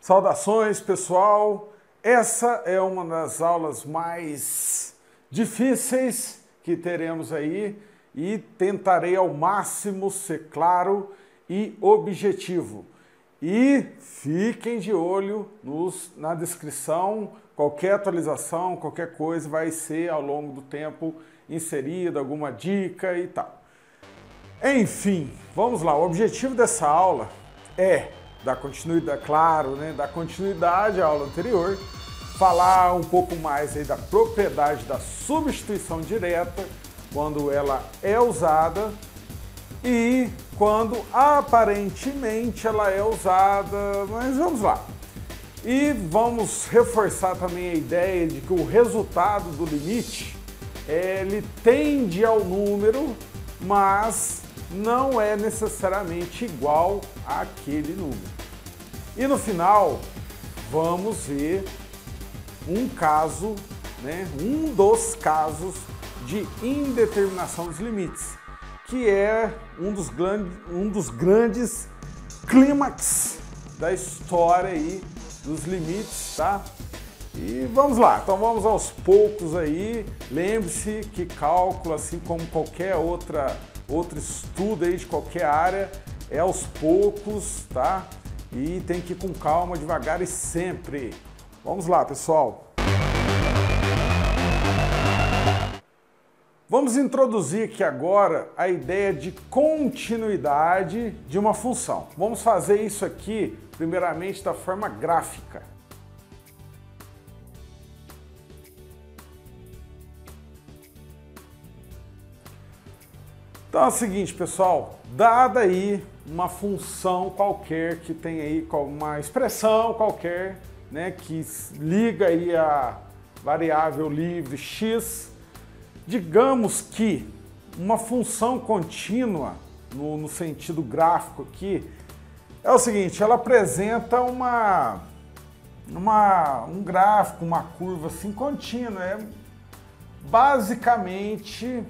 Saudações, pessoal! Essa é uma das aulas mais difíceis que teremos aí e tentarei ao máximo ser claro e objetivo. E fiquem de olho na descrição, qualquer atualização, qualquer coisa vai ser ao longo do tempo inserida, alguma dica e tal. Enfim, vamos lá, o objetivo dessa aula é dar continuidade, claro, dar continuidade à aula anterior, falar um pouco mais aí da propriedade da substituição direta, quando ela é usada e quando aparentemente ela é usada, mas vamos lá. E vamos reforçar também a ideia de que o resultado do limite, ele tende ao número, mas não é necessariamente igual àquele número. E no final, vamos ver um caso, um dos casos de indeterminação dos limites, que é um dos grandes clímax da história aí dos limites, tá? E vamos lá, então vamos aos poucos aí. Lembre-se que cálculo, assim como qualquer outro estudo aí de qualquer área, é aos poucos, tá? E tem que ir com calma, devagar e sempre. Vamos lá, pessoal. Vamos introduzir aqui agora a ideia de continuidade de uma função. Vamos fazer isso aqui, primeiramente, da forma gráfica. Então é o seguinte, pessoal, dada aí uma função qualquer que tem aí uma expressão qualquer, que liga aí a variável livre x, digamos que uma função contínua, no sentido gráfico aqui, é o seguinte, ela apresenta um gráfico, uma curva assim contínua, é basicamente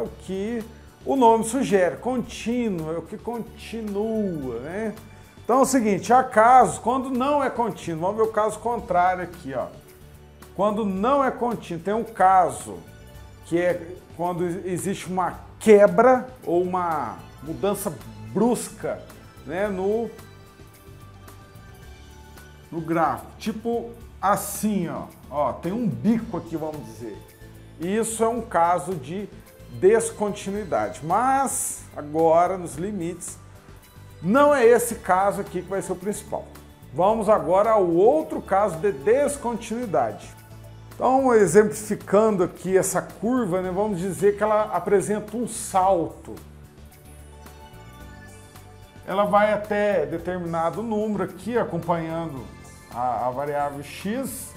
o que o nome sugere, contínuo, é o que continua, Então é o seguinte, há casos, quando não é contínuo, vamos ver o caso contrário aqui, ó. Quando não é contínuo, tem um caso que é quando existe uma quebra ou uma mudança brusca, no gráfico, tipo assim, ó, tem um bico aqui, vamos dizer. Isso é um caso de descontinuidade, mas agora nos limites não é esse caso aqui que vai ser o principal. Vamos agora ao outro caso de descontinuidade. Então, exemplificando aqui essa curva, vamos dizer que ela apresenta um salto. Ela vai até determinado número aqui, acompanhando a variável x,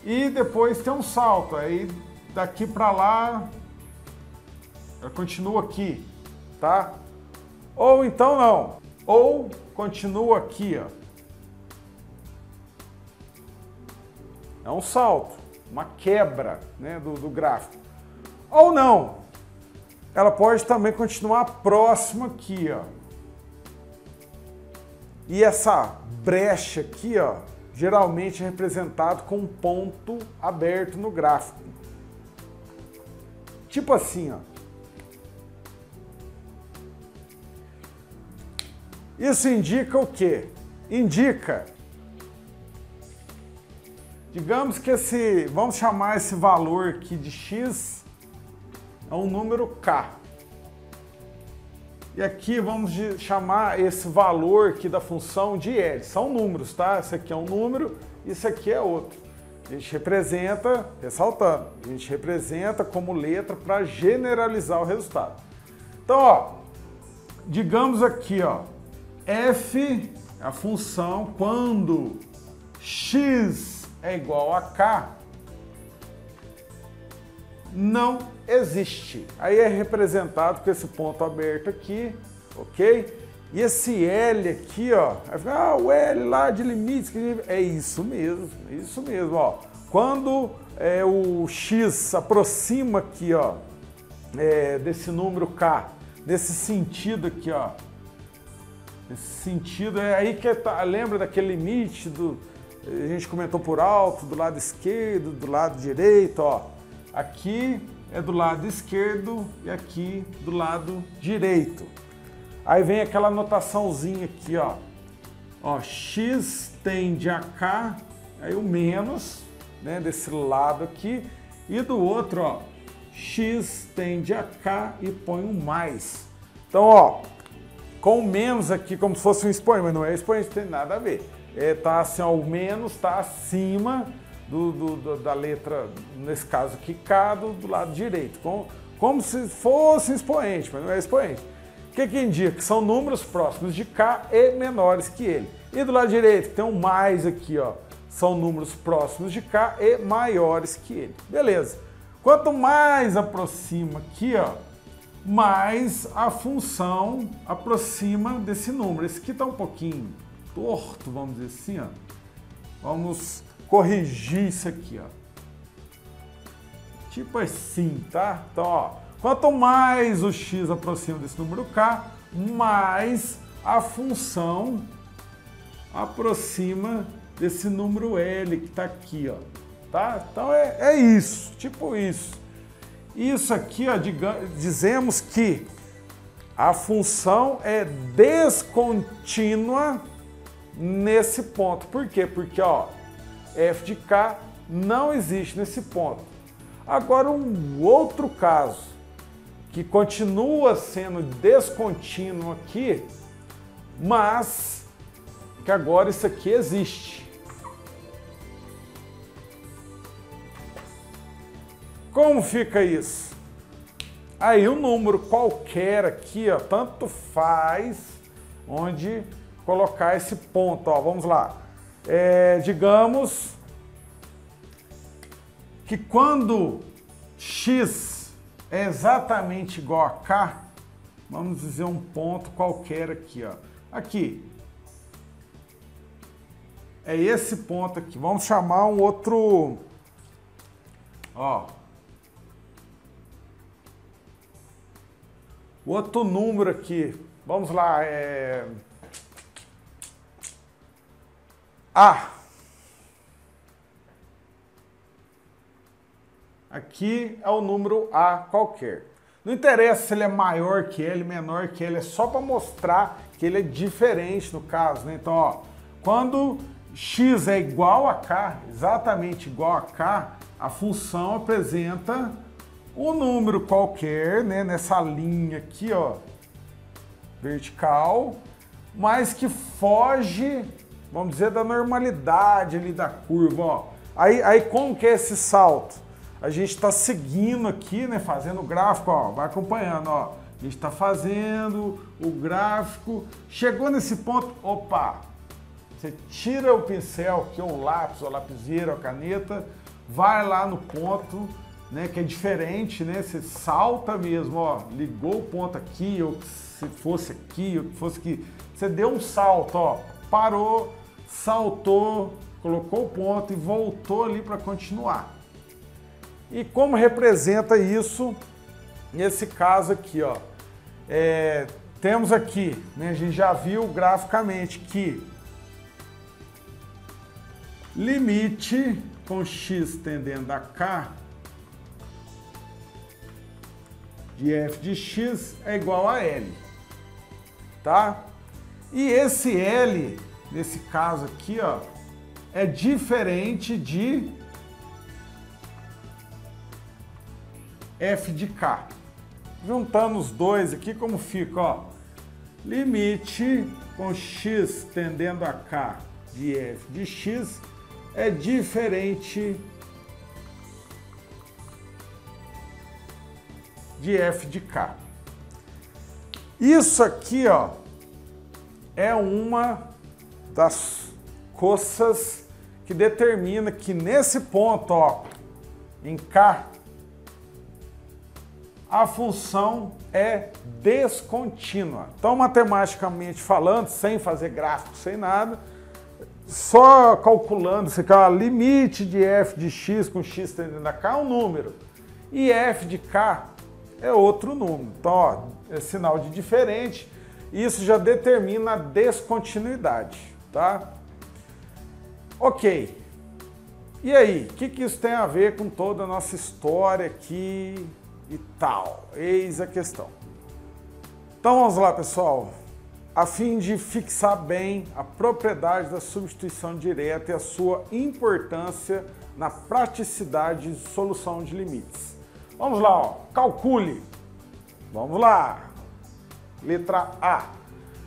e depois tem um salto. Aí daqui para lá ela continua aqui, tá? Ou então não, ou continua aqui, ó. É um salto, uma quebra, do gráfico. Ou não, ela pode também continuar próxima aqui, ó. E essa brecha aqui, ó, geralmente é representado com um ponto aberto no gráfico. Tipo assim, ó. Isso indica o quê? Indica, digamos que vamos chamar esse valor aqui de x, é um número k. E aqui vamos chamar esse valor aqui da função de L. São números, tá? Esse aqui é um número, isso aqui é outro. A gente representa, ressaltando, a gente representa como letra para generalizar o resultado. Então, ó, digamos aqui, ó, f, a função, quando x é igual a k, não existe. Aí é representado com esse ponto aberto aqui, ok? E esse L aqui, ó, vai ficar, o L lá de limites, é isso mesmo, ó. Quando o x aproxima aqui, ó, desse número k, nesse sentido aqui, ó, Nesse sentido, é aí que lembra daquele limite a gente comentou por alto, do lado esquerdo, do lado direito, ó. Aqui é do lado esquerdo e aqui do lado direito. Aí vem aquela anotaçãozinha aqui, ó. Ó, x tende a k, aí o menos, né, desse lado aqui, e do outro, ó, x tende a k e põe um mais. Então, ó, com o menos aqui, como se fosse um expoente, mas não é expoente, não tem nada a ver. Tá assim, ó, o menos está acima da letra, nesse caso aqui, K, do lado direito. Como se fosse expoente, mas não é expoente. O que indica? Que são números próximos de K e menores que ele. E do lado direito, que tem um mais aqui, ó, são números próximos de K e maiores que ele. Beleza. Quanto mais aproxima aqui, ó, mais a função aproxima desse número. Esse aqui está um pouquinho torto, vamos dizer assim, ó. Vamos corrigir isso aqui, ó. Tipo assim, tá? Então, ó, quanto mais o x aproxima desse número k, mais a função aproxima desse número L que está aqui, ó. Tá? Então é isso, tipo isso. Isso aqui, ó, dizemos que a função é descontínua nesse ponto. Por quê? Porque, ó, f de k não existe nesse ponto. Agora, um outro caso que continua sendo descontínuo aqui, mas que agora isso aqui existe. Como fica isso? Aí um número qualquer aqui, ó, tanto faz onde colocar esse ponto, ó, vamos lá. Digamos que quando x é exatamente igual a k, vamos dizer um ponto qualquer aqui, ó. Aqui. É esse ponto aqui. Vamos chamar um outro, ó. Outro número aqui, vamos lá, A. Aqui é o número A qualquer. Não interessa se ele é maior que L, menor que L, é só para mostrar que ele é diferente no caso, né? Então, ó, quando x é igual a k, exatamente igual a k, a função apresenta um número qualquer, né, nessa linha aqui, ó, vertical, mas que foge, vamos dizer, da normalidade ali da curva, ó. Aí como que é esse salto? A gente está seguindo aqui, né, fazendo o gráfico, ó, vai acompanhando, ó. A gente está fazendo o gráfico, chegou nesse ponto, opa, você tira o pincel, que é um lápis, ou lapiseira, ou caneta, vai lá no ponto, né, que é diferente, né? Você salta mesmo, ó, ligou o ponto aqui, ou se fosse aqui, ou que fosse aqui. Você deu um salto, ó, parou, saltou, colocou o ponto e voltou ali para continuar. E como representa isso nesse caso aqui, ó? Temos aqui, né, a gente já viu graficamente que limite com x tendendo a k de f de x é igual a L, tá? E esse L, nesse caso aqui, ó, é diferente de f de k. Juntando os dois aqui, como fica, ó? Limite com x tendendo a k de f de x é diferente de f de k. Isso aqui, ó, é uma das coisas que determina que nesse ponto, ó, em k, a função é descontínua. Então, matematicamente falando, sem fazer gráfico, sem nada, só calculando, você quer o limite de f de x com x tendendo a k é um número, e f de k é outro número. Então, ó, é sinal de diferente. Isso já determina a descontinuidade, tá? Ok. E aí, o que isso tem a ver com toda a nossa história aqui e tal? Eis a questão. Então vamos lá, pessoal. A fim de fixar bem a propriedade da substituição direta e a sua importância na praticidade de solução de limites. Vamos lá, ó. Calcule. Vamos lá. Letra A.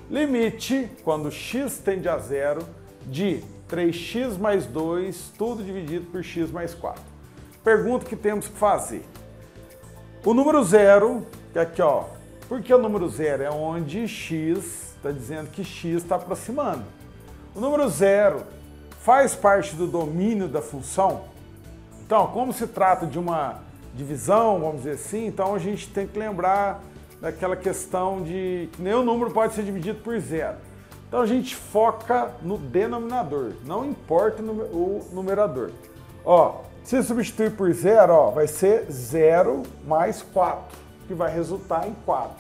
Limite, quando x tende a zero, de 3x mais 2, tudo dividido por x mais 4. Pergunta que temos que fazer. O número zero, que é aqui, ó. Por que o número zero? É onde x está dizendo que x está aproximando. O número zero faz parte do domínio da função. Então, como se trata de uma divisão, vamos dizer assim, então a gente tem que lembrar daquela questão de que nenhum número pode ser dividido por zero. Então a gente foca no denominador, não importa o numerador. Ó, se substituir por zero, ó, vai ser 0 mais 4, que vai resultar em 4.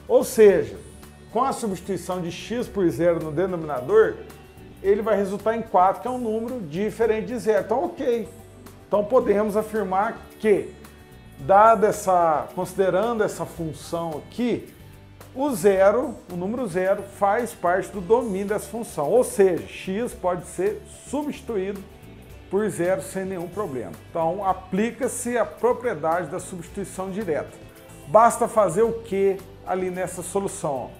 Ou seja, com a substituição de x por zero no denominador, ele vai resultar em 4, que é um número diferente de zero. Então, ok. Então podemos afirmar que, considerando essa função aqui, o número zero, faz parte do domínio dessa função. Ou seja, x pode ser substituído por zero sem nenhum problema. Então, aplica-se a propriedade da substituição direta. Basta fazer o que ali nessa solução?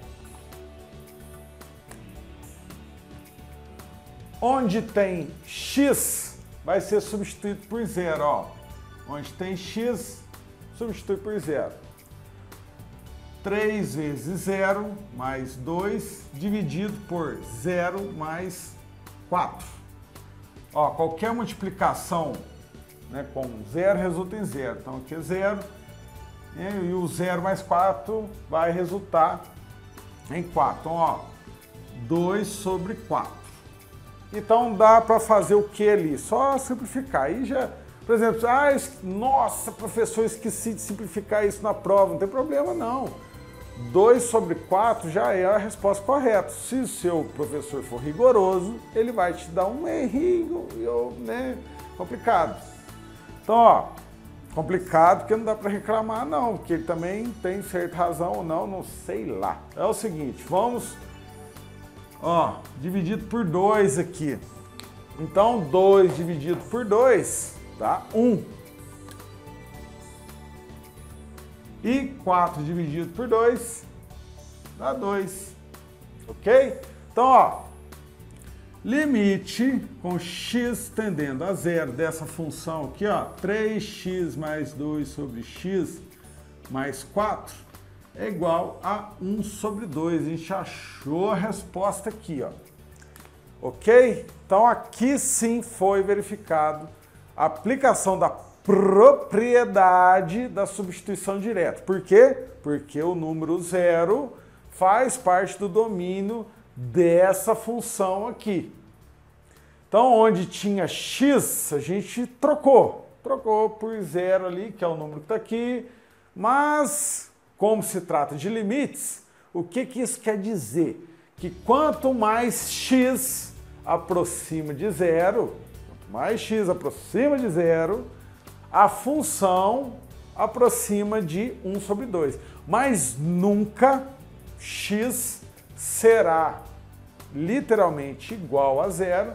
Onde tem x, vai ser substituído por zero. Ó. Onde tem x, substitui por zero. 3 vezes 0 mais 2 dividido por 0 mais 4. Ó, qualquer multiplicação, né, com 0 resulta em 0. Então aqui é 0, né, e o 0 mais 4 vai resultar em 4. Então, ó, 2 sobre 4. Então dá para fazer o que ali? Só simplificar. Aí já, por exemplo, nossa, professor, esqueci de simplificar isso na prova. Não tem problema não. 2 sobre 4 já é a resposta correta. Se o seu professor for rigoroso, ele vai te dar um errinho, né, complicado. Então, ó, complicado porque não dá para reclamar não, porque ele também tem certa razão ou não, não sei lá. É o seguinte, vamos, ó, dividido por 2 aqui. Então, 2 dividido por 2 dá 1. E 4 dividido por 2 dá 2, ok? Então, ó, limite com x tendendo a zero dessa função aqui, ó, 3x mais 2 sobre x mais 4 é igual a 1 sobre 2. A gente achou a resposta aqui, ó, ok? Então, aqui sim foi verificado a aplicação da propriedade da substituição direta. Por quê? Porque o número zero faz parte do domínio dessa função aqui. Então, onde tinha x, a gente trocou por zero ali, que é o número que está aqui, mas, como se trata de limites, o que isso quer dizer? Que quanto mais x aproxima de zero, a função aproxima de 1 sobre 2. Mas nunca x será literalmente igual a zero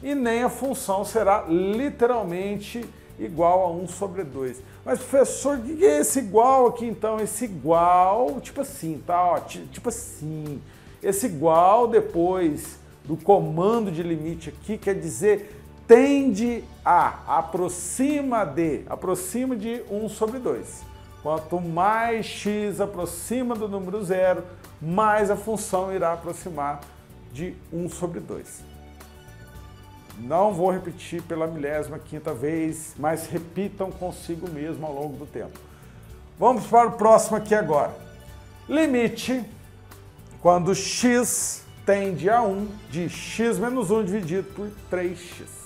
e nem a função será literalmente igual a 1 sobre 2. Mas, professor, o que é esse igual aqui, então? Esse igual, tipo assim, tá? Ó, tipo assim. Esse igual, depois do comando de limite aqui, quer dizer tende a, aproxima de 1 sobre 2. Quanto mais x aproxima do número zero, mais a função irá aproximar de 1 sobre 2. Não vou repetir pela 15ª vez, mas repitam consigo mesmo ao longo do tempo. Vamos para o próximo aqui agora. Limite, quando x tende a 1, de x menos 1 dividido por 3x.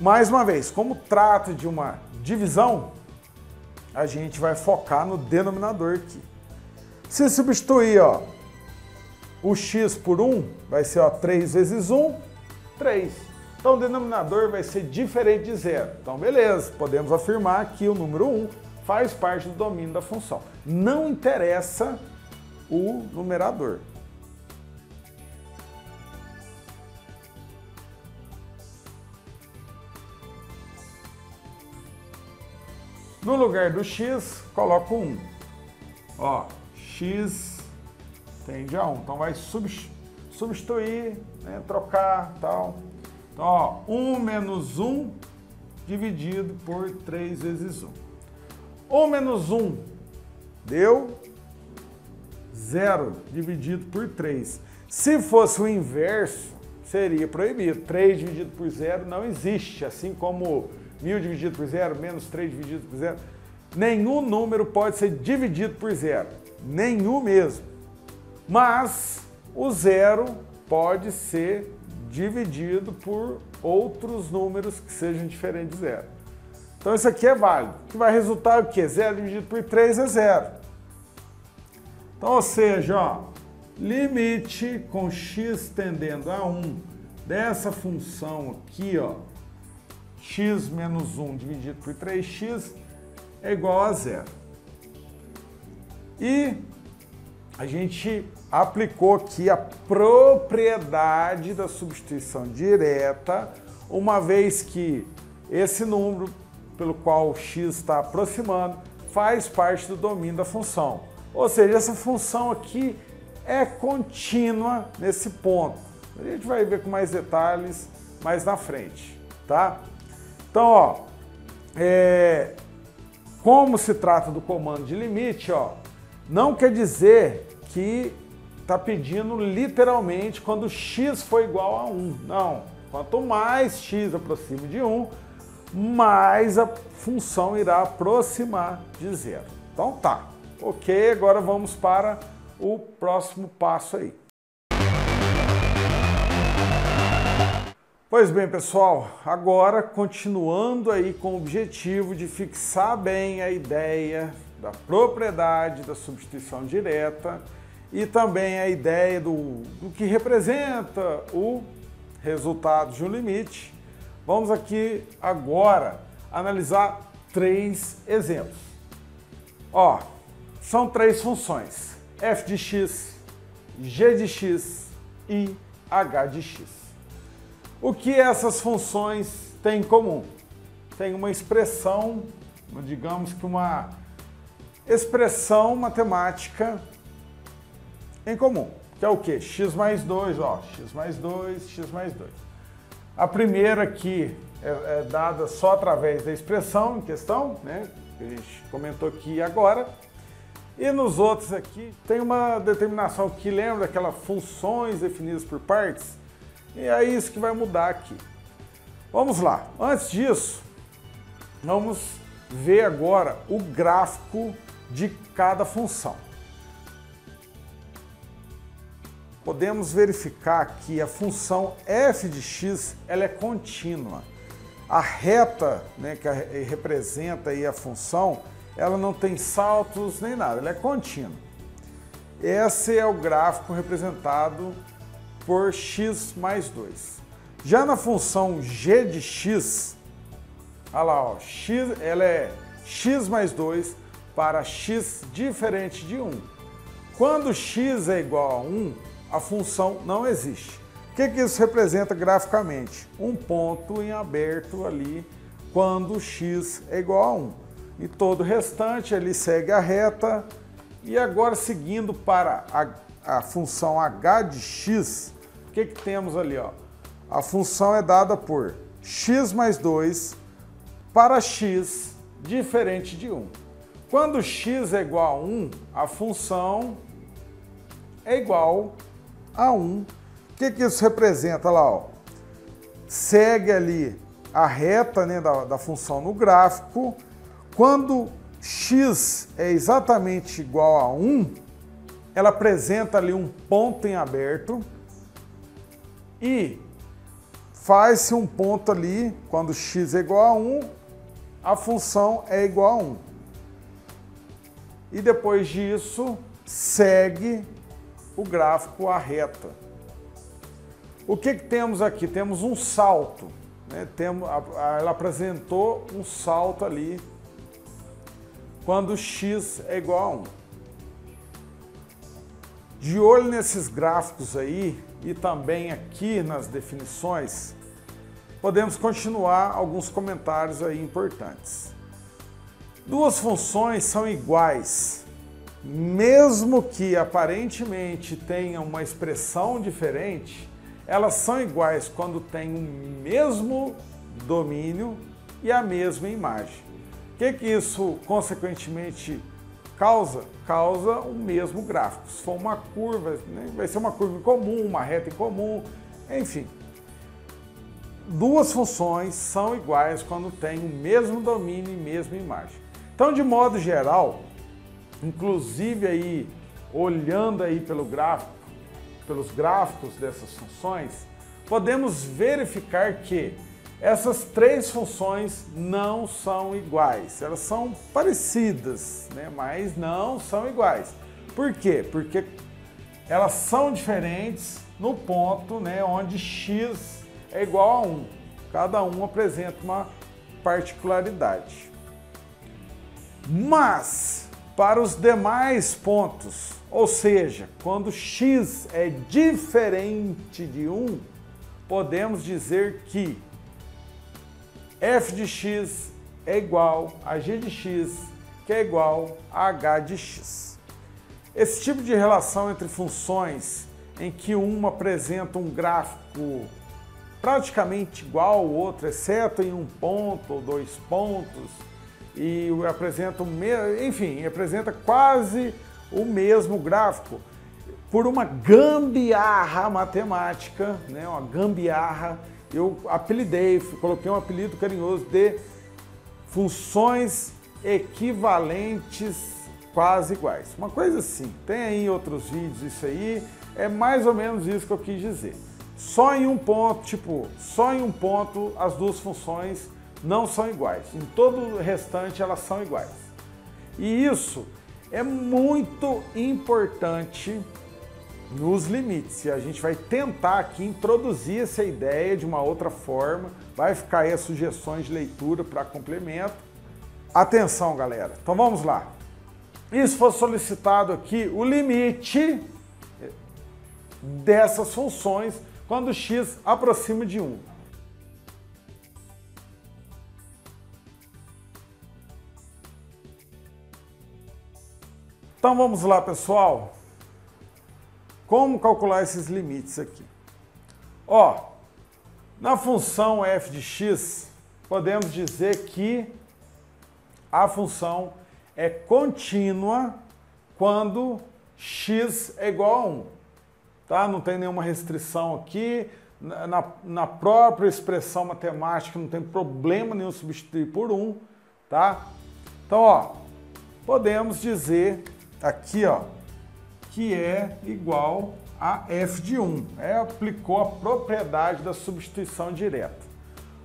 Mais uma vez, como trata de uma divisão, a gente vai focar no denominador aqui. Se substituir, ó, o x por 1 vai ser, ó, 3 vezes 1, 3. Então o denominador vai ser diferente de zero. Então beleza, podemos afirmar que o número 1 faz parte do domínio da função. Não interessa o numerador. No lugar do x, coloco 1. Ó, x tende a 1. Então vai substituir, né, trocar, tal. Então, ó, 1 menos 1 dividido por 3 vezes 1. 1 menos 1 deu 0 dividido por 3. Se fosse o inverso, seria proibido. 3 dividido por 0 não existe, assim como 1000 dividido por 0, menos 3 dividido por 0. Nenhum número pode ser dividido por 0. Nenhum mesmo. Mas o 0 pode ser dividido por outros números que sejam diferentes de 0. Então isso aqui é válido. Que vai resultar o quê? 0 dividido por 3 é 0. Então, ou seja, ó, limite com x tendendo a 1 dessa função aqui, ó, x menos 1 dividido por 3x é igual a 0. E a gente aplicou aqui a propriedade da substituição direta, uma vez que esse número pelo qual o x está aproximando faz parte do domínio da função. Ou seja, essa função aqui é contínua nesse ponto. A gente vai ver com mais detalhes mais na frente, tá? Então, ó, como se trata do comando de limite, ó, não quer dizer que está pedindo literalmente quando x for igual a 1. Não. Quanto mais x aproxima de 1, mais a função irá aproximar de 0. Então tá. Ok, agora vamos para o próximo passo aí. Pois bem, pessoal, agora continuando aí com o objetivo de fixar bem a ideia da propriedade da substituição direta e também a ideia do que representa o resultado de um limite, vamos aqui agora analisar 3 exemplos. Ó, são 3 funções, f de x, g de x e h de x. O que essas funções têm em comum? Tem uma expressão, digamos que uma expressão matemática em comum, que é o quê? X mais 2, ó, x mais 2, x mais 2. A primeira aqui é dada só através da expressão em questão, né, que a gente comentou aqui agora, e nos outros aqui tem uma determinação que lembra daquelas funções definidas por partes, e é isso que vai mudar aqui. Vamos lá, antes disso, vamos ver agora o gráfico de cada função. Podemos verificar que a função f de x ela é contínua. A reta, né, que representa aí a função, ela não tem saltos nem nada, ela é contínua. Esse é o gráfico representado por x mais 2. Já na função g de x, olha lá, ó, x, ela é x mais 2 para x diferente de 1. Quando x é igual a 1, a função não existe. O que isso representa graficamente? Um ponto em aberto ali quando x é igual a 1. E todo o restante ele segue a reta. E agora seguindo para a função h de x, o que temos ali? Ó? A função é dada por x mais 2 para x diferente de 1. Quando x é igual a 1, a função é igual a 1. O que isso representa lá? Ó? Segue ali a reta, né, da função no gráfico. Quando x é exatamente igual a 1, ela apresenta ali um ponto em aberto e faz-se um ponto ali, quando x é igual a 1, a função é igual a 1. E depois disso, segue o gráfico à reta. O que temos aqui? Temos um salto, né? Ela apresentou um salto ali quando x é igual a 1. De olho nesses gráficos aí e também aqui nas definições, podemos continuar alguns comentários aí importantes. Duas funções são iguais, mesmo que aparentemente tenham uma expressão diferente, elas são iguais quando têm o mesmo domínio e a mesma imagem. O que isso, consequentemente, causa? Causa o mesmo gráfico. Se for uma curva, né, vai ser uma curva em comum, uma reta em comum, enfim. Duas funções são iguais quando têm o mesmo domínio e mesma imagem. Então, de modo geral, inclusive aí, olhando aí pelos gráficos dessas funções, podemos verificar que essas três funções não são iguais. Elas são parecidas, né? Mas não são iguais. Por quê? Porque elas são diferentes no ponto, né, onde x é igual a 1. Cada um apresenta uma particularidade. Mas, para os demais pontos, ou seja, quando x é diferente de 1, podemos dizer que f de x é igual a g de x, que é igual a h de x. Esse tipo de relação entre funções em que uma apresenta um gráfico praticamente igual ao outro, exceto em um ponto ou dois pontos, e apresenta apresenta quase o mesmo gráfico, por uma gambiarra matemática, né, uma gambiarra, eu coloquei um apelido carinhoso de funções equivalentes quase iguais. Uma coisa assim, tem aí outros vídeos, isso aí, é mais ou menos isso que eu quis dizer. Só em um ponto as duas funções não são iguais. Em todo o restante elas são iguais. E isso é muito importante nos limites. E a gente vai tentar aqui introduzir essa ideia de uma outra forma. Vai ficar aí as sugestões de leitura para complemento. Atenção, galera. Então vamos lá. Isso foi solicitado aqui o limite dessas funções quando x aproxima de 1. Então vamos lá, pessoal. Como calcular esses limites aqui? Ó, na função f de x, podemos dizer que a função é contínua quando x é igual a 1. Tá? Não tem nenhuma restrição aqui. Na própria expressão matemática não tem problema nenhum substituir por 1. Tá? Então, ó, podemos dizer aqui, ó, que é igual a f de 1. Aplicou a propriedade da substituição direta.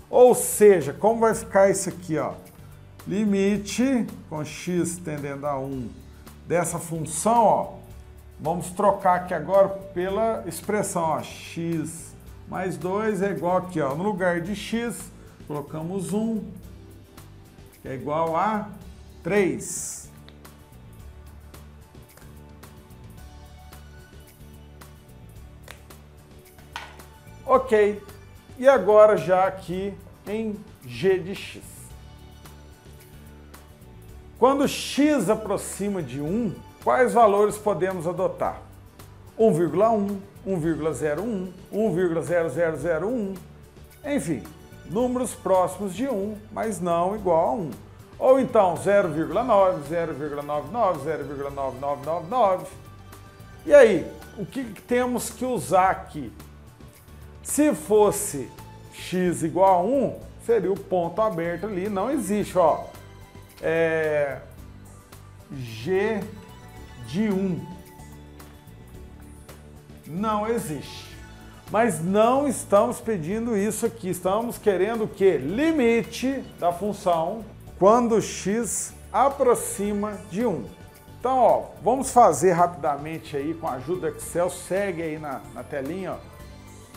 Ou seja, como vai ficar isso aqui, ó? Limite com x tendendo a 1 dessa função, ó. Vamos trocar aqui agora pela expressão, ó, x mais 2 é igual aqui, ó, no lugar de x, colocamos 1, que é igual a 3. Ok, e agora já aqui em g de x. Quando x aproxima de 1, quais valores podemos adotar? 1,1, 1,01, 1,0001, enfim, números próximos de 1, mas não igual a 1. Ou então 0,9, 0,99, 0,9999. E aí, o que temos que usar aqui? Se fosse x igual a 1, seria o ponto aberto ali, não existe, ó. G de 1 não existe. Mas não estamos pedindo isso aqui, estamos querendo o quê? Limite da função quando x aproxima de 1. Então, ó, vamos fazer rapidamente aí com a ajuda do Excel, segue aí na telinha, ó.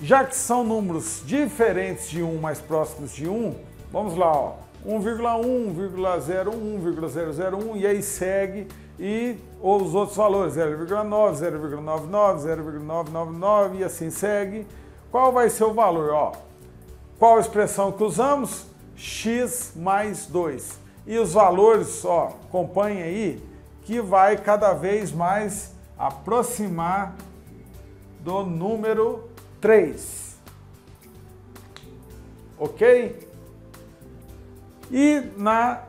Já que são números diferentes de 1, mais próximos de 1, vamos lá, ó, 1,1, 1,01, 1,001 e aí segue e os outros valores, 0,9, 0,99, 0,999 e assim segue. Qual vai ser o valor, ó? Qual a expressão que usamos? X mais 2. E os valores, ó, acompanhem aí, que vai cada vez mais aproximar do número 3. Ok? E na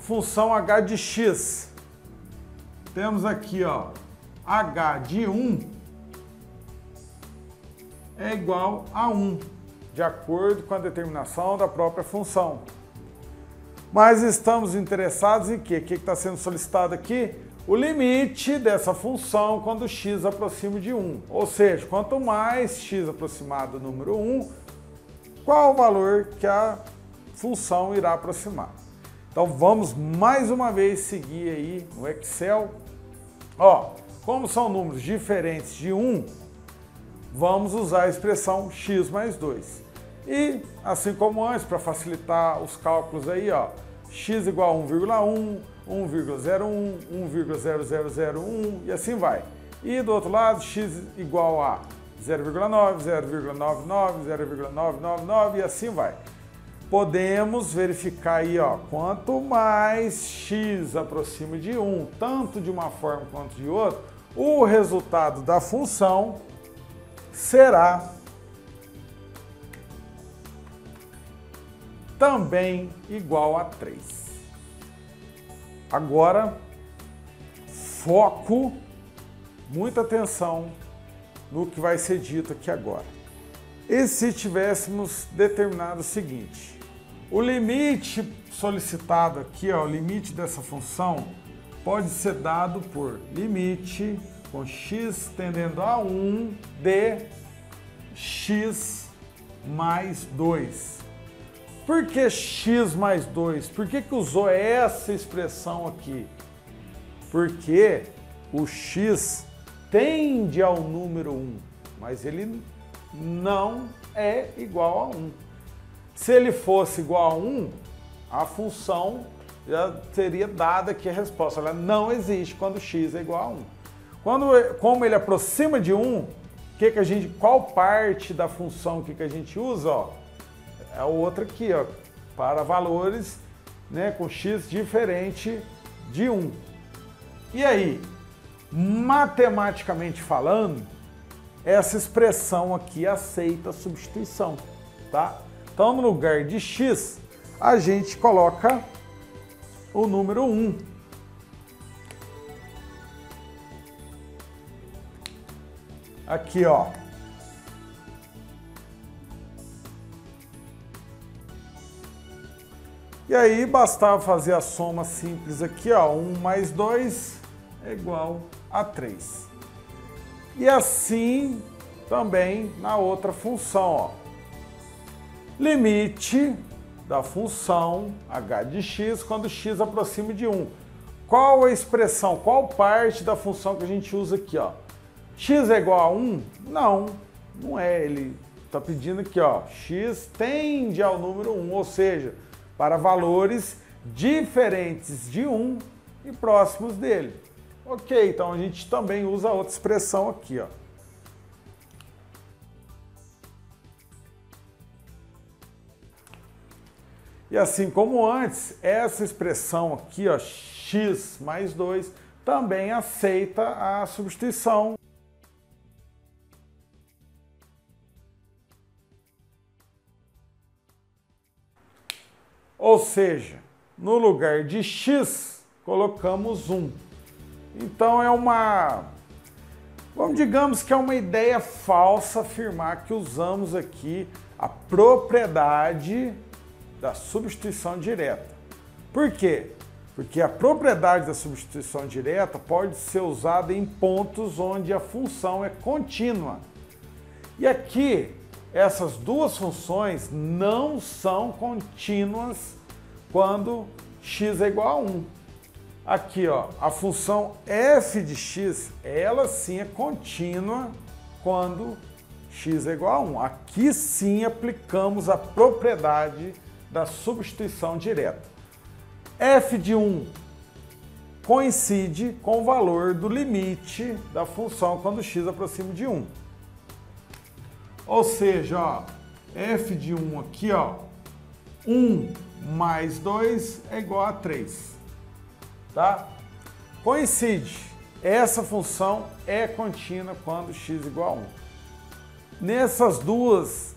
função h de x, temos aqui, ó, h de 1 é igual a 1, de acordo com a determinação da própria função. Mas estamos interessados em quê? O que está sendo solicitado aqui? O limite dessa função quando x aproxima de 1. Ou seja, quanto mais x aproximar do número 1, qual o valor que a função irá aproximar. Então vamos mais uma vez seguir aí no Excel. Ó, como são números diferentes de 1, vamos usar a expressão x mais 2. E, assim como antes, para facilitar os cálculos aí, ó, x igual a 1,1, 1,01, 1,0001 e assim vai. E do outro lado, x igual a 0,9, 0,99, 0,999 e assim vai. Podemos verificar aí, ó, quanto mais x aproxima de 1, tanto de uma forma quanto de outra, o resultado da função será também igual a 3. Agora, foco, muita atenção no que vai ser dito aqui agora. E se tivéssemos determinado o seguinte, o limite solicitado aqui, ó, o limite dessa função, pode ser dado por limite com x tendendo a 1 de x mais 2. Por que x mais 2? Por que usou essa expressão aqui? Porque o x tende ao número 1, mas ele não é igual a 1. Se ele fosse igual a 1, a função já teria dado aqui a resposta. Ela não existe quando x é igual a 1. Como ele aproxima de 1, qual parte da função que a gente usa? Ó, é a outra aqui, ó, para valores, né, com x diferente de 1. E aí, matematicamente falando, essa expressão aqui aceita a substituição, tá? Então, no lugar de x, a gente coloca o número 1. Aqui, ó. E aí, bastava fazer a soma simples aqui, ó. 1 mais 2 é igual a 3. E assim também na outra função, ó. Limite da função h de x quando x aproxima de 1. Qual a expressão, qual parte da função que a gente usa aqui, ó? X é igual a 1? Não, não é. Ele está pedindo aqui, ó, x tende ao número 1, ou seja, para valores diferentes de 1 e próximos dele. Ok, então a gente também usa outra expressão aqui, ó. E assim como antes, essa expressão aqui, ó, x mais 2, também aceita a substituição. Ou seja, no lugar de x, colocamos 1. Então digamos que é uma ideia falsa afirmar que usamos aqui a propriedade da substituição direta. Por quê? Porque a propriedade da substituição direta pode ser usada em pontos onde a função é contínua. E aqui, essas duas funções não são contínuas quando x é igual a 1. Aqui, ó, a função f de x, ela sim é contínua quando x é igual a 1. Aqui sim aplicamos a propriedade da substituição direta. F de 1 coincide com o valor do limite da função quando x aproxima de 1. Ou seja, ó, f de 1 aqui, ó, 1 mais 2 é igual a 3. Tá? Coincide. Essa função é contínua quando x é igual a 1. Nessas duas,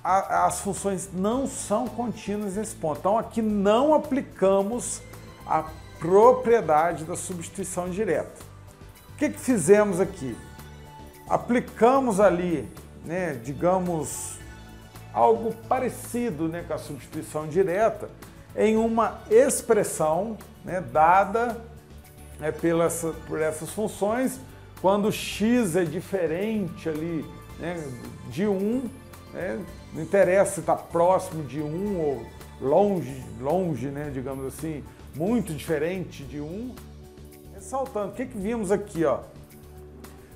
as funções não são contínuas nesse ponto. Então, aqui não aplicamos a propriedade da substituição direta. O que fizemos aqui? Aplicamos ali, né, digamos, algo parecido, né, com a substituição direta em uma expressão, né, dada, né, por essas funções, quando x é diferente ali, né, de 1, né, não interessa se está próximo de 1 ou longe, né, digamos assim, muito diferente de 1. Ressaltando, o que vimos aqui, ó?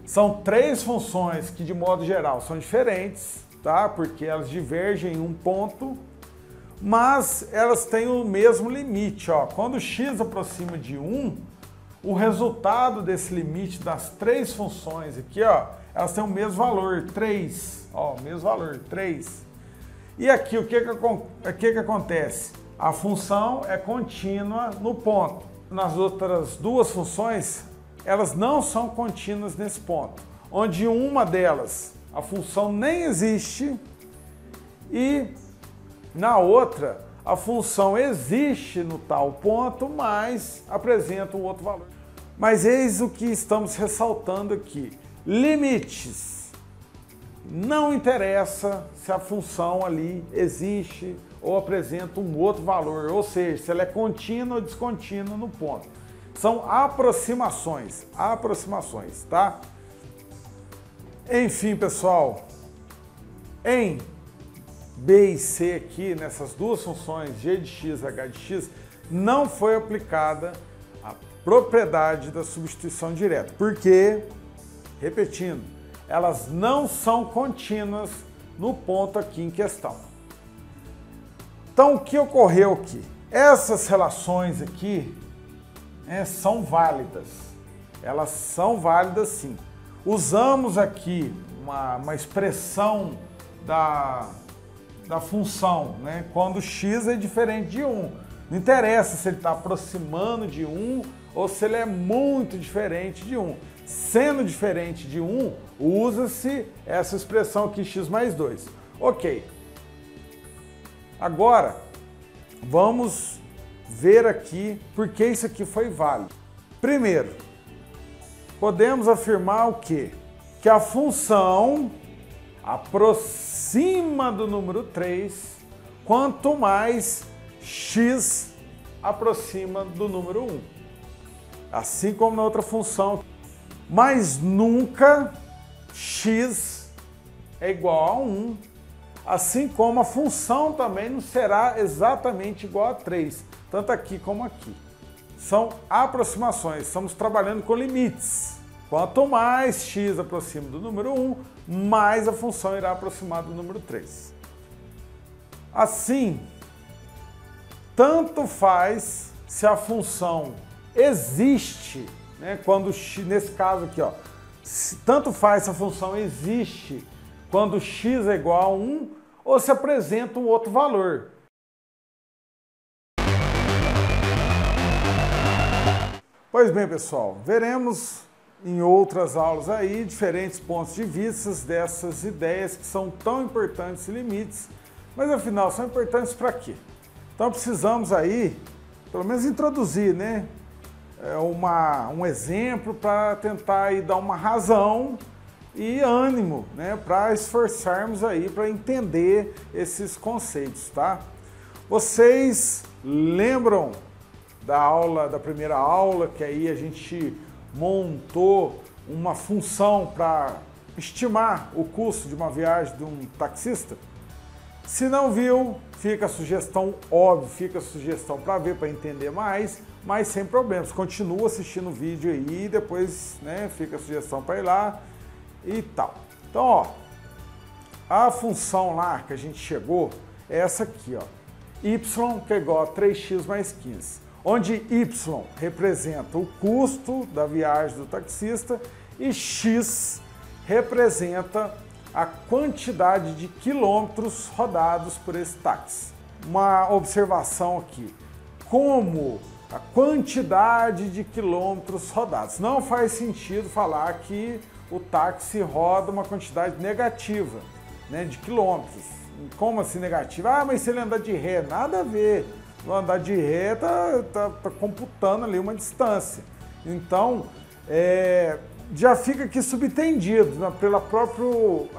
São três funções que, de modo geral, são diferentes, tá? Porque elas divergem em um ponto, mas elas têm o mesmo limite, ó. Quando x aproxima de 1, o resultado desse limite das três funções aqui, ó, elas têm o mesmo valor, 3, ó, o mesmo valor, 3. E aqui, o que acontece? A função é contínua no ponto. Nas outras duas funções, elas não são contínuas nesse ponto, onde uma delas, a função nem existe, e na outra, a função existe no tal ponto, mas apresenta um outro valor. Mas eis o que estamos ressaltando aqui. Limites. Não interessa se a função ali existe ou apresenta um outro valor, ou seja, se ela é contínua ou descontínua no ponto. São aproximações, tá? Enfim, pessoal, em B e C aqui, nessas duas funções, g de x e h de x, não foi aplicada a propriedade da substituição direta, porque, repetindo, elas não são contínuas no ponto aqui em questão. Então, o que ocorreu aqui? Essas relações aqui, né, são válidas. Elas são válidas sim. Usamos aqui uma expressão da função, né, quando x é diferente de 1. Não interessa se ele está aproximando de 1 ou se ele é muito diferente de 1. Sendo diferente de 1, usa-se essa expressão aqui, x mais 2. Ok. Agora, vamos ver aqui por que isso aqui foi válido. Primeiro, podemos afirmar o quê? Que a função aproxima do número 3 quanto mais x aproxima do número 1. Assim como na outra função. Mas nunca x é igual a 1, assim como a função também não será exatamente igual a 3, tanto aqui como aqui. São aproximações, estamos trabalhando com limites. Quanto mais x aproxima do número 1, mais a função irá aproximar do número 3. Assim, tanto faz se a função existe, né, quando nesse caso aqui, ó, tanto faz se a função existe quando x é igual a 1 ou se apresenta um outro valor. Pois bem, pessoal, veremos em outras aulas aí diferentes pontos de vista dessas ideias que são tão importantes e limites, mas afinal são importantes para quê? Então precisamos aí, pelo menos introduzir, né, um exemplo para tentar aí dar uma razão e ânimo, né, para esforçarmos aí para entender esses conceitos, tá? Vocês lembram da primeira aula que aí a gente montou uma função para estimar o custo de uma viagem de um taxista? Se não viu, fica a sugestão, óbvio, fica a sugestão para ver, para entender mais, mas sem problemas. Continua assistindo o vídeo aí, depois, né, fica a sugestão para ir lá e tal. Então, ó, a função lá que a gente chegou é essa aqui, ó. Y, que é igual a 3x mais 15. Onde Y representa o custo da viagem do taxista e X representa a quantidade de quilômetros rodados por esse táxi. Uma observação aqui, como a quantidade de quilômetros rodados. Não faz sentido falar que o táxi roda uma quantidade negativa, né, de quilômetros. Como assim negativa? Ah, mas se ele andar de ré, nada a ver. O andar de ré tá computando ali uma distância. Então, já fica aqui subtendido, né,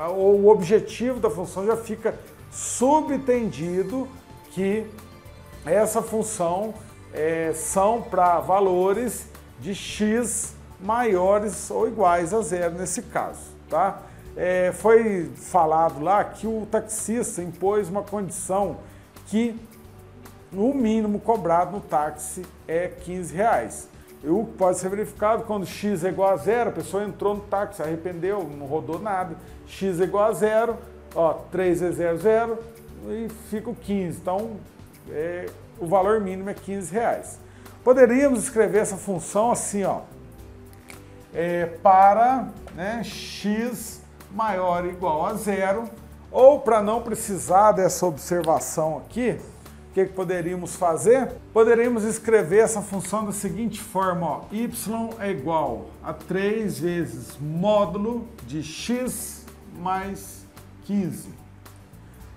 o objetivo da função já fica subtendido que essa função são para valores de x maiores ou iguais a zero nesse caso, tá? Foi falado lá que o taxista impôs uma condição que o mínimo cobrado no táxi é R$15. O que pode ser verificado quando x é igual a zero, a pessoa entrou no táxi, arrependeu, não rodou nada, x é igual a zero, ó, 3 vezes 0, 0, e fica o 15. Então, o valor mínimo é R$15. Poderíamos escrever essa função assim, ó, para, né, x maior ou igual a zero, ou para não precisar dessa observação aqui, o que poderíamos fazer? Poderíamos escrever essa função da seguinte forma, ó, y é igual a 3 vezes módulo de x mais 15.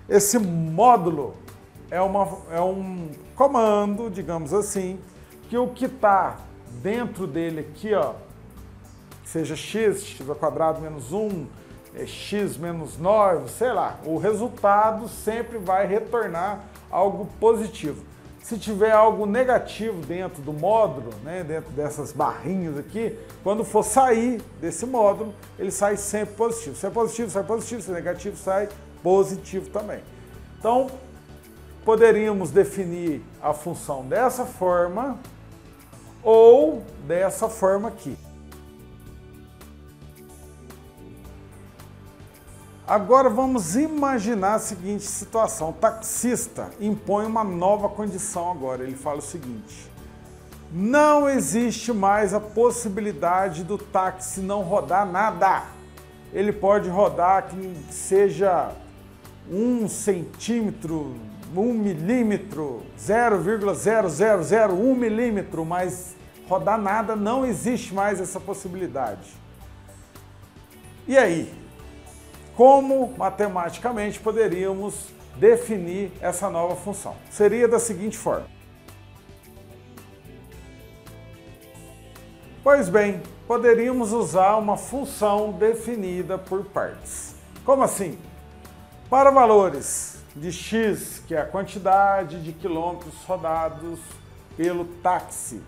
Esse módulo é um comando, digamos assim, que o que está dentro dele aqui, ó, seja x ao quadrado menos 1, x menos 9, sei lá, o resultado sempre vai retornar algo positivo. Se tiver algo negativo dentro do módulo, né, dentro dessas barrinhas aqui, quando for sair desse módulo, ele sai sempre positivo. Se é positivo, sai positivo, se é negativo, sai positivo também. Então, poderíamos definir a função dessa forma ou dessa forma aqui. Agora vamos imaginar a seguinte situação. O taxista impõe uma nova condição agora. Ele fala o seguinte: não existe mais a possibilidade do táxi não rodar nada. Ele pode rodar que seja 1 centímetro, 1 milímetro, 0,0001 milímetro, mas rodar nada, não existe mais essa possibilidade. E aí? Como matematicamente poderíamos definir essa nova função? Seria da seguinte forma. Pois bem, poderíamos usar uma função definida por partes. Como assim? Para valores de x, que é a quantidade de quilômetros rodados pelo táxi,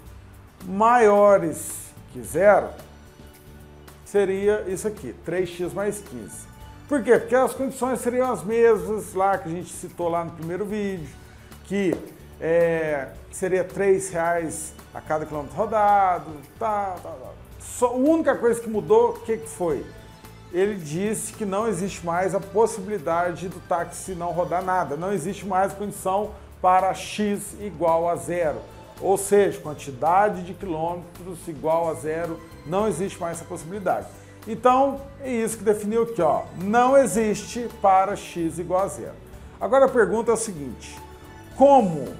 maiores que zero, seria isso aqui, 3x mais 15. Por quê? Porque as condições seriam as mesmas lá que a gente citou lá no primeiro vídeo, que seria R$3 a cada quilômetro rodado, Só, a única coisa que mudou, o que foi? Ele disse que não existe mais a possibilidade do táxi não rodar nada, não existe mais a condição para x igual a zero, ou seja, quantidade de quilômetros igual a zero, não existe mais essa possibilidade. Então, é isso que definiu aqui, ó. Não existe para x igual a zero. Agora a pergunta é o seguinte: como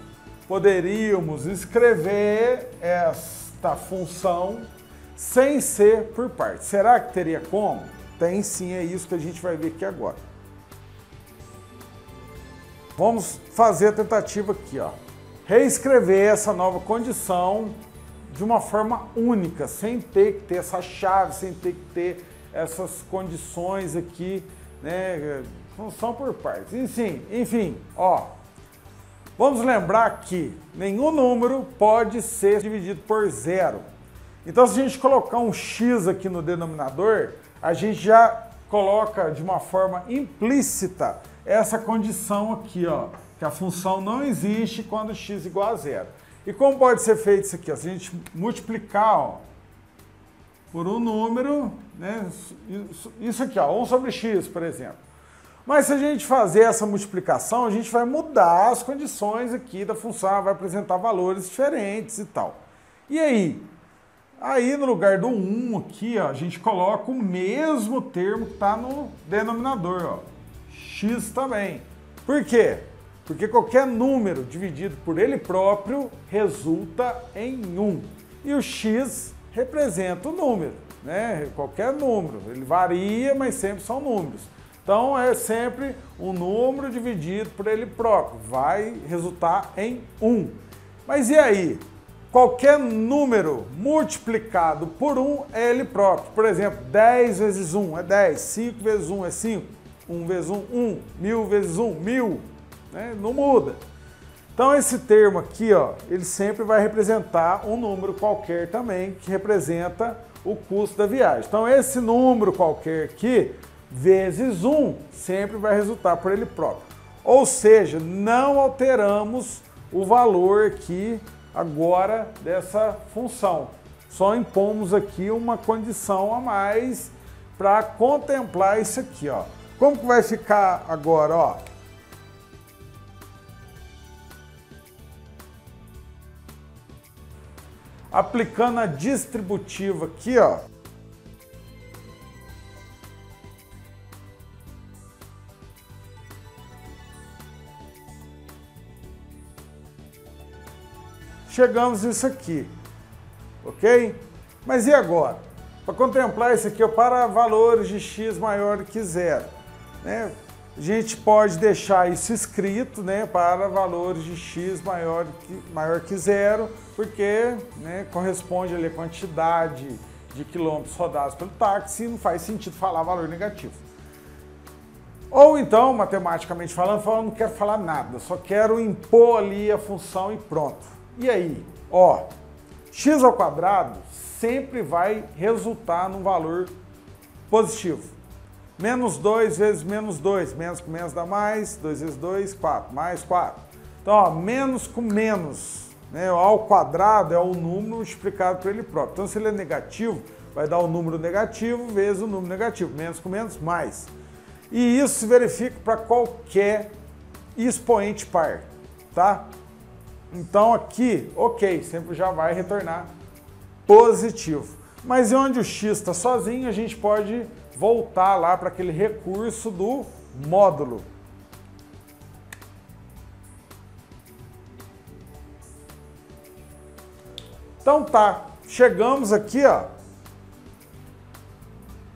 poderíamos escrever esta função sem ser por partes? Será que teria como? Tem sim, é isso que a gente vai ver aqui agora. Vamos fazer a tentativa aqui, ó. Reescrever essa nova condição de uma forma única, sem ter que ter essa chave, sem ter que ter essas condições aqui, né, função por partes. Enfim, ó, vamos lembrar que nenhum número pode ser dividido por zero. Então, se a gente colocar um x aqui no denominador, a gente já coloca de uma forma implícita essa condição aqui, ó, que a função não existe quando x igual a zero. E como pode ser feito isso aqui? Ó, se a gente multiplicar, ó, por um número, né, isso aqui, ó, 1 sobre x, por exemplo. Mas se a gente fazer essa multiplicação, a gente vai mudar as condições aqui da função, vai apresentar valores diferentes e tal. E aí? Aí no lugar do 1 aqui, ó, a gente coloca o mesmo termo que está no denominador, ó, x também. Por quê? Porque qualquer número dividido por ele próprio resulta em 1. E o x representa o número, né? Qualquer número. Ele varia, mas sempre são números. Então é sempre um número dividido por ele próprio. Vai resultar em 1. Mas e aí? Qualquer número multiplicado por 1 é ele próprio. Por exemplo, 10 vezes 1 é 10, 5 vezes 1 é 5, 1 vezes 1, 1, 1000 vezes 1, 1000. Né? Não muda. Então esse termo aqui, ó, ele sempre vai representar um número qualquer também, que representa o custo da viagem. Então esse número qualquer aqui, vezes 1, sempre vai resultar por ele próprio. Ou seja, não alteramos o valor aqui agora dessa função. Só impomos aqui uma condição a mais para contemplar isso aqui, ó. Como que vai ficar agora, ó? Aplicando a distributiva aqui, ó. Chegamos nisso aqui, ok? Mas e agora? Para contemplar isso aqui, ó, para valores de x maior que zero, né? A gente pode deixar isso escrito, né, para valores de x maior que zero, porque, né, corresponde ali a quantidade de quilômetros rodados pelo táxi e não faz sentido falar valor negativo. Ou então, matematicamente falando, não quero falar nada, só quero impor ali a função e pronto. E aí, ó, x ao quadrado sempre vai resultar num valor positivo. Menos 2 vezes menos 2, menos com menos dá mais, 2 vezes 2, 4, mais 4. Então, ó, menos com menos, né, ao quadrado é o número multiplicado por ele próprio. Então, se ele é negativo, vai dar o número negativo vezes o número negativo, menos com menos, mais. E isso se verifica para qualquer expoente par, tá? Então, aqui, ok, sempre já vai retornar positivo. Mas e onde o x está sozinho, a gente pode voltar lá para aquele recurso do módulo. Então tá, chegamos aqui, ó,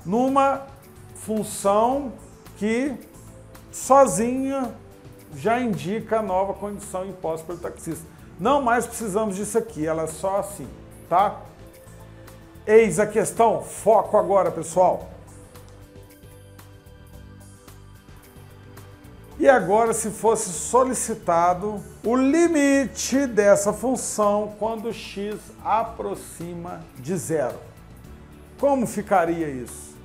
numa função que sozinha já indica a nova condição imposta pelo taxista. Não mais precisamos disso aqui, ela é só assim, tá? Eis a questão, foco agora, pessoal. E agora, se fosse solicitado o limite dessa função quando x aproxima de zero. Como ficaria isso?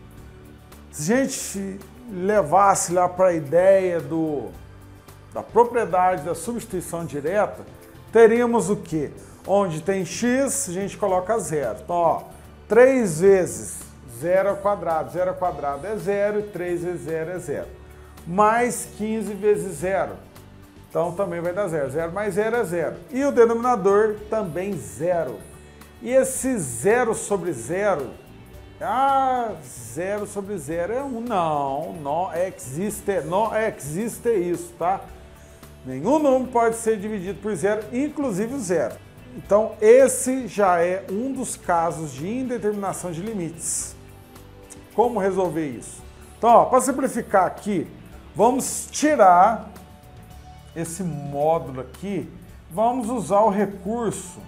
Se a gente levasse lá para a ideia da propriedade da substituição direta, teríamos o quê? Onde tem x, a gente coloca zero. Então, ó, 3 vezes 0 ao quadrado é 0, e 3 vezes 0 é 0. Mais 15 vezes 0. Então também vai dar 0. 0 mais 0 é 0. E o denominador também 0. E esse 0 sobre 0, 0 sobre 0 é 1. Não existe isso, tá? Nenhum número pode ser dividido por 0, inclusive o 0. Então esse já é um dos casos de indeterminação de limites. Como resolver isso? Então, para simplificar aqui, vamos tirar esse módulo aqui, vamos usar o recurso,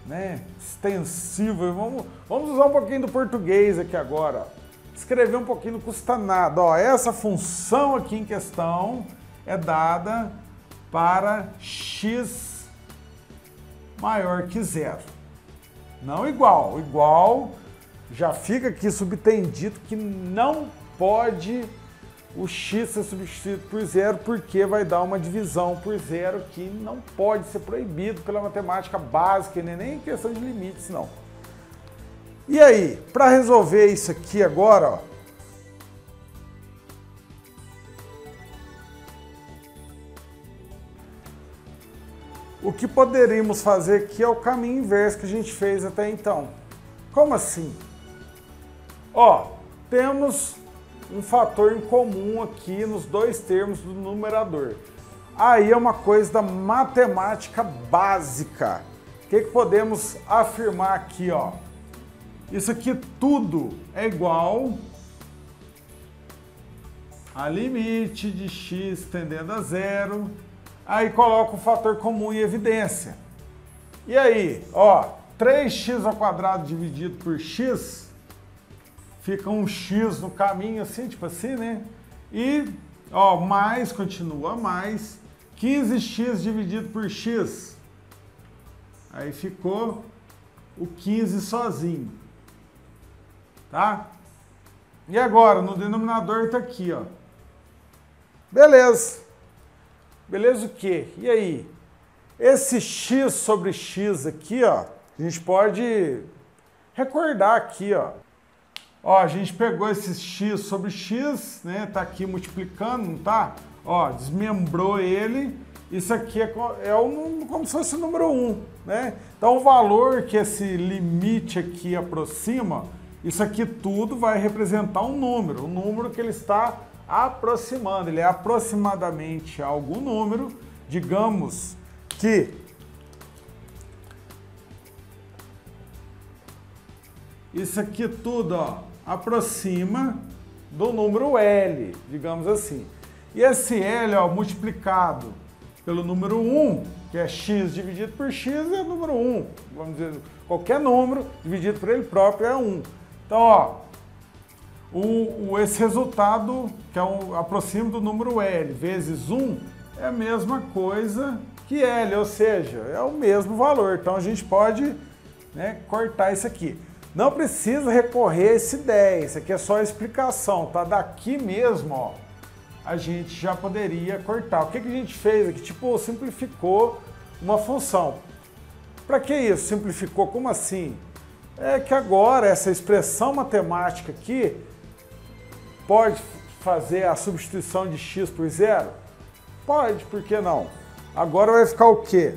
né, extensivo, vamos usar um pouquinho do português aqui agora. Escrever um pouquinho não custa nada. Ó, essa função aqui em questão é dada para x maior que zero. Não igual. Igual já fica aqui subtendido que não pode o x ser substituído por zero, porque vai dar uma divisão por zero que não pode ser proibido pela matemática básica, nem questão de limites, não. E aí, para resolver isso aqui agora, ó, o que poderíamos fazer aqui é o caminho inverso que a gente fez até então. Como assim? Ó, temos um fator em comum aqui nos dois termos do numerador. Aí é uma coisa da matemática básica. O que podemos afirmar aqui, ó? Isso aqui tudo é igual a limite de x tendendo a zero. Aí coloca o fator comum em evidência. E aí, ó, 3x² dividido por x, fica um x no caminho assim, tipo assim, né? E, ó, mais, continua mais, 15x dividido por x. Aí ficou o 15 sozinho, tá? E agora, no denominador tá aqui, ó. Beleza. Beleza o quê? E aí? Esse x sobre x aqui, ó, a gente pode recordar aqui, ó. Ó, a gente pegou esse x sobre x, né? Tá aqui multiplicando, não tá? Ó, desmembrou ele. Isso aqui é como se fosse o número 1, né? Então, o valor que esse limite aqui aproxima, isso aqui tudo vai representar um número que ele está aproximando. Ele é aproximadamente algum número, digamos que isso aqui tudo, ó, aproxima do número L, digamos assim. E esse L, ó, multiplicado pelo número 1, que é x dividido por x, é o número 1. Vamos dizer, qualquer número dividido por ele próprio é 1. Então, ó, esse resultado, que é aproxima do número L vezes 1, é a mesma coisa que L, ou seja, é o mesmo valor. Então, a gente pode, né, cortar isso aqui. Não precisa recorrer a essa ideia, isso aqui é só a explicação, tá? Daqui mesmo, ó, a gente já poderia cortar. O que a gente fez aqui? Tipo, simplificou uma função. Para que isso? Simplificou? Como assim? É que agora essa expressão matemática aqui pode fazer a substituição de x por zero? Pode, por que não? Agora vai ficar o quê?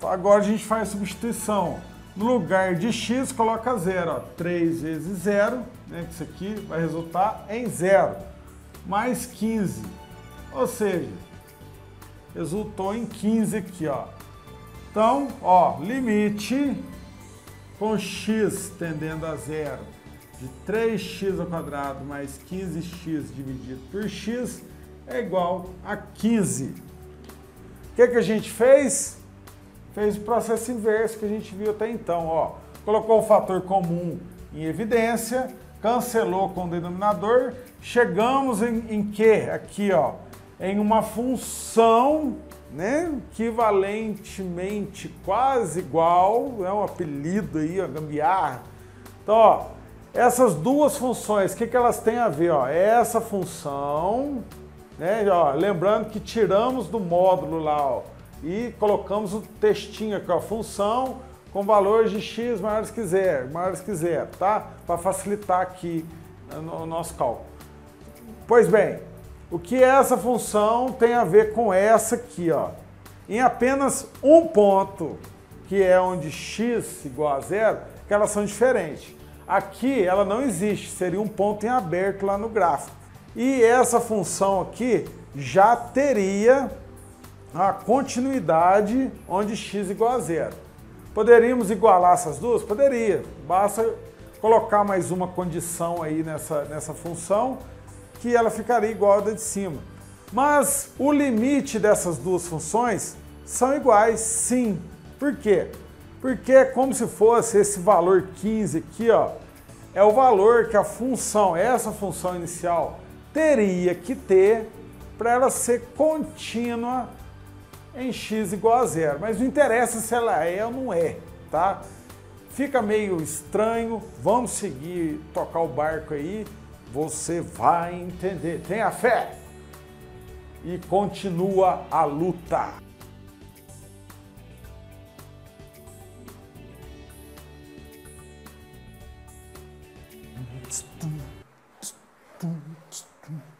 Agora a gente faz a substituição. No lugar de x, coloca zero. Ó. 3 vezes zero, né, que isso aqui vai resultar em zero. Mais 15. Ou seja, resultou em 15 aqui, ó. Então, ó, limite com x tendendo a zero de 3x² mais 15x dividido por x é igual a 15. O que a gente fez? Fez o processo inverso que a gente viu até então, ó. Colocou o fator comum em evidência, cancelou com o denominador, chegamos em que? Aqui, ó, em uma função, né, equivalentemente quase igual, é um apelido aí, ó, gambiarra. Então, ó, essas duas funções, o que elas têm a ver? Ó? Essa função, né, ó, lembrando que tiramos do módulo lá, ó, e colocamos o textinho aqui, ó, função com valores de x maiores que zero, tá? Para facilitar aqui o nosso cálculo. Pois bem, o que essa função tem a ver com essa aqui, ó? Em apenas um ponto, que é onde x igual a zero, que elas são diferentes. Aqui ela não existe, seria um ponto em aberto lá no gráfico. E essa função aqui já teria a continuidade onde x igual a zero. Poderíamos igualar essas duas? Poderia. Basta colocar mais uma condição aí nessa função que ela ficaria igual a da de cima. Mas o limite dessas duas funções são iguais, sim. Por quê? Porque é como se fosse esse valor 15 aqui, ó, é o valor que a função, essa função inicial, teria que ter para ela ser contínua em x igual a zero. Mas não interessa se ela é ou não é, tá? Fica meio estranho, vamos seguir, tocar o barco aí, você vai entender. Tenha fé e continua a luta. Tum, tum, tum.